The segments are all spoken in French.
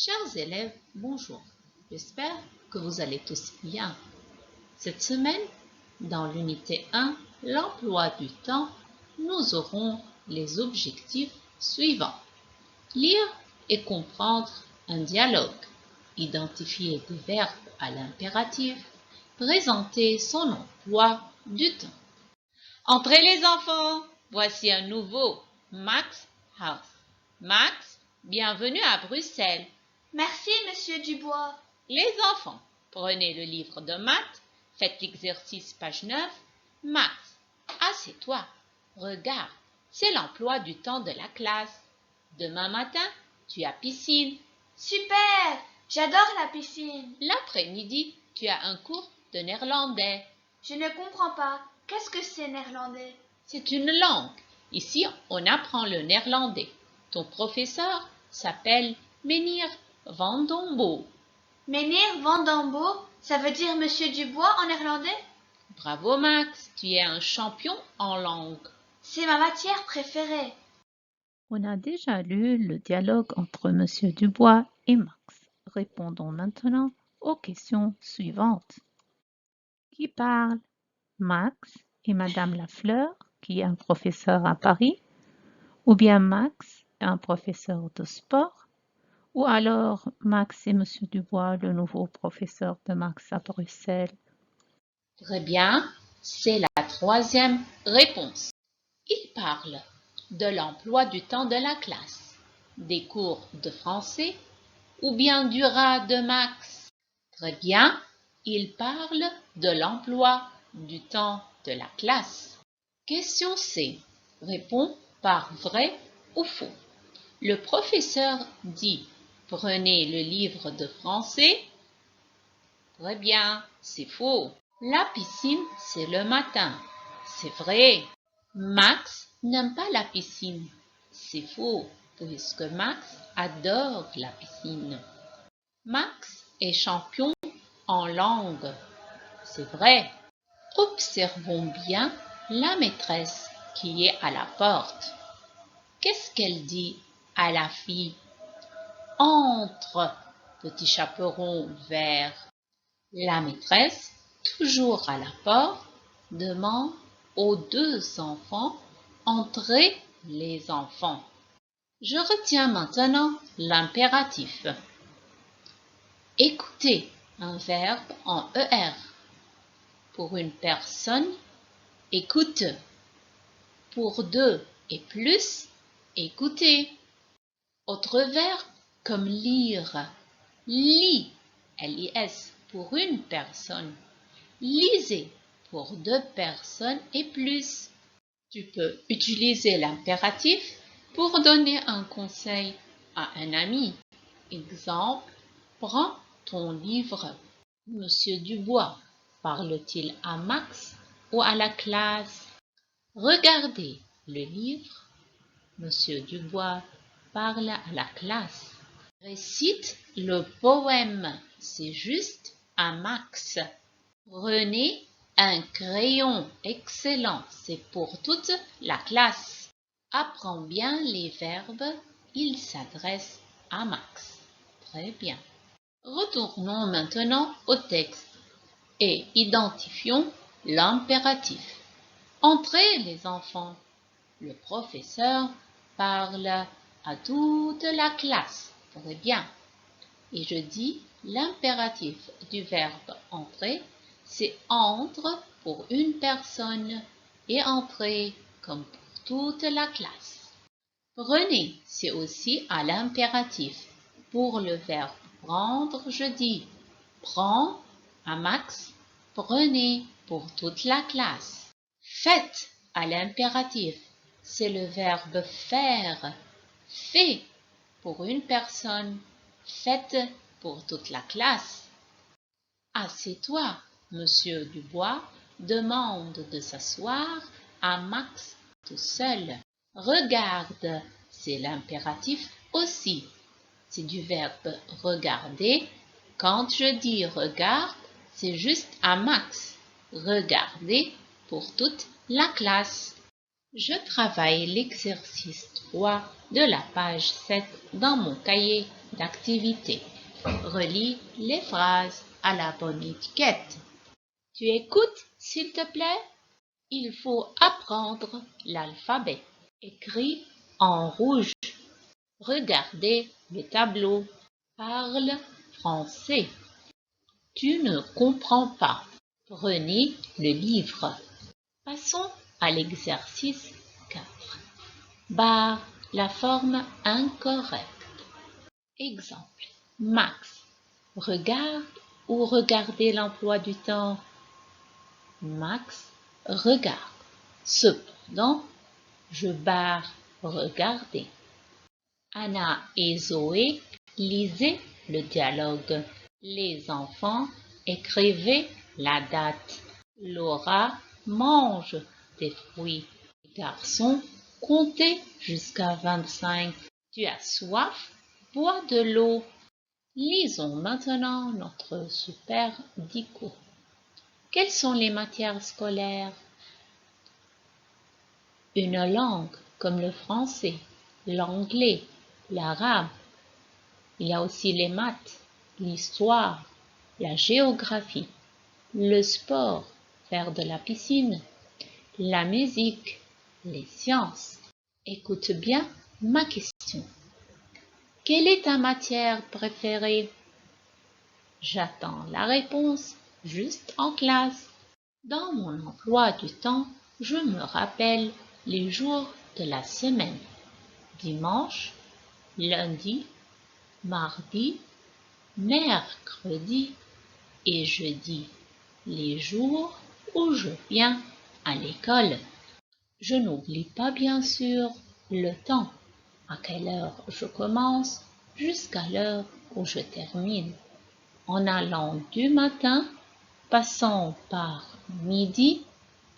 Chers élèves, bonjour. J'espère que vous allez tous bien. Cette semaine, dans l'unité 1, l'emploi du temps, nous aurons les objectifs suivants. Lire et comprendre un dialogue, identifier des verbes à l'impératif, présenter son emploi du temps. Entrez les enfants, voici un nouveau Max House. Max, bienvenue à Bruxelles. Merci, monsieur Dubois. Les enfants, prenez le livre de maths, faites l'exercice page 9. Max, assieds-toi. Regarde, c'est l'emploi du temps de la classe. Demain matin, tu as piscine. Super, j'adore la piscine. L'après-midi, tu as un cours de néerlandais. Je ne comprends pas. Qu'est-ce que c'est néerlandais? C'est une langue. Ici, on apprend le néerlandais. Ton professeur s'appelle Meneer Van Dombo. Meneer Van Dambo, ça veut dire monsieur Dubois en néerlandais? Bravo Max, tu es un champion en langue. C'est ma matière préférée. On a déjà lu le dialogue entre Monsieur Dubois et Max. Répondons maintenant aux questions suivantes. Qui parle? Max et Madame Lafleur, qui est un professeur à Paris, ou bien Max et un professeur de sport, ou alors Max et Monsieur Dubois, le nouveau professeur de Max à Bruxelles. Très bien, c'est la troisième réponse. Il parle de l'emploi du temps de la classe, des cours de français ou bien du rat de Max. Très bien, il parle de l'emploi du temps de la classe. Question C. Réponds par vrai ou faux. Le professeur dit « Prenez le livre de français ». Très bien, c'est faux. La piscine, c'est le matin. C'est vrai. Max n'aime pas la piscine. C'est faux, puisque Max adore la piscine. Max est champion en langue. C'est vrai. Observons bien la maîtresse qui est à la porte. Qu'est-ce qu'elle dit à la fille? Entre, petit chaperon vert. La maîtresse, toujours à la porte, demande aux deux enfants « Entrez les enfants ». Je retiens maintenant l'impératif. Écoutez, un verbe en ER. Pour une personne, écoute. Pour deux et plus, écoutez. Autre verbe comme lire. Lis, L-I-S, pour une personne. Lisez pour deux personnes et plus. Tu peux utiliser l'impératif pour donner un conseil à un ami. Exemple, prends ton livre. Monsieur Dubois parle-t-il à Max ou à la classe? Regardez le livre. Monsieur Dubois parle à la classe. Récite le poème. C'est juste à Max. Prenez un crayon. Excellent. C'est pour toute la classe. Apprends bien les verbes. Il s'adresse à Max. Très bien. Retournons maintenant au texte et identifions l'impératif. Entrez les enfants. Le professeur parle à toute la classe. Très bien. Et je dis l'impératif du verbe entrer, c'est entre pour une personne et entrer comme pour toute la classe. Prenez, c'est aussi à l'impératif. Pour le verbe prendre, je dis prends à Max, prenez pour toute la classe. Faites à l'impératif, c'est le verbe faire. Fais pour une personne, faites pour toute la classe. Assieds-toi, monsieur Dubois demande de s'asseoir à Max tout seul. Regarde, c'est l'impératif aussi. C'est du verbe regarder. Quand je dis regarde, c'est juste à Max. Regardez pour toute la classe. Je travaille l'exercice 3 de la page 7 dans mon cahier. d'activité. Relis les phrases à la bonne étiquette. Tu écoutes, s'il te plaît? Il faut apprendre l'alphabet. Écris en rouge. Regardez le tableau. Parle français. Tu ne comprends pas. Prenez le livre. Passons à l'exercice 4. Barre la forme incorrecte. Exemple. Max. Regarde ou regardez l'emploi du temps. Max regarde. Cependant, je barre regarder. Anna et Zoé lisaient le dialogue. Les enfants écrivaient la date. Laura mange des fruits. Les garçons comptaient jusqu'à 25. Tu as soif? Bois de l'eau. Lisons maintenant notre super dico. Quelles sont les matières scolaires? Une langue comme le français, l'anglais, l'arabe. Il y a aussi les maths, l'histoire, la géographie, le sport, faire de la piscine, la musique, les sciences. Écoute bien ma question. Quelle est ta matière préférée? J'attends la réponse juste en classe. Dans mon emploi du temps, je me rappelle les jours de la semaine. Dimanche, lundi, mardi, mercredi et jeudi. Les jours où je viens à l'école. Je n'oublie pas bien sûr le temps, à quelle heure je commence jusqu'à l'heure où je termine. En allant du matin, passant par midi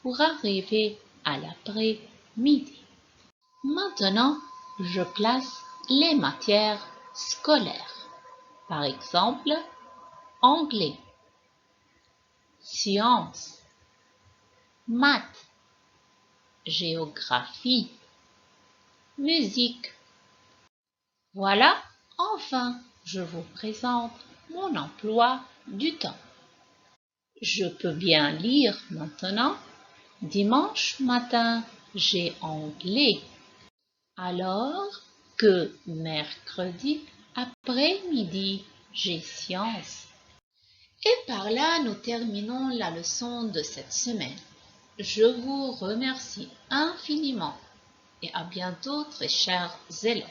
pour arriver à l'après-midi. Maintenant, je place les matières scolaires. Par exemple, anglais, sciences, maths, géographie, musique. Voilà, enfin, je vous présente mon emploi du temps. Je peux bien lire maintenant. Dimanche matin, j'ai anglais. Alors que mercredi après-midi, j'ai sciences. Et par là, nous terminons la leçon de cette semaine. Je vous remercie infiniment et à bientôt, très chers élèves.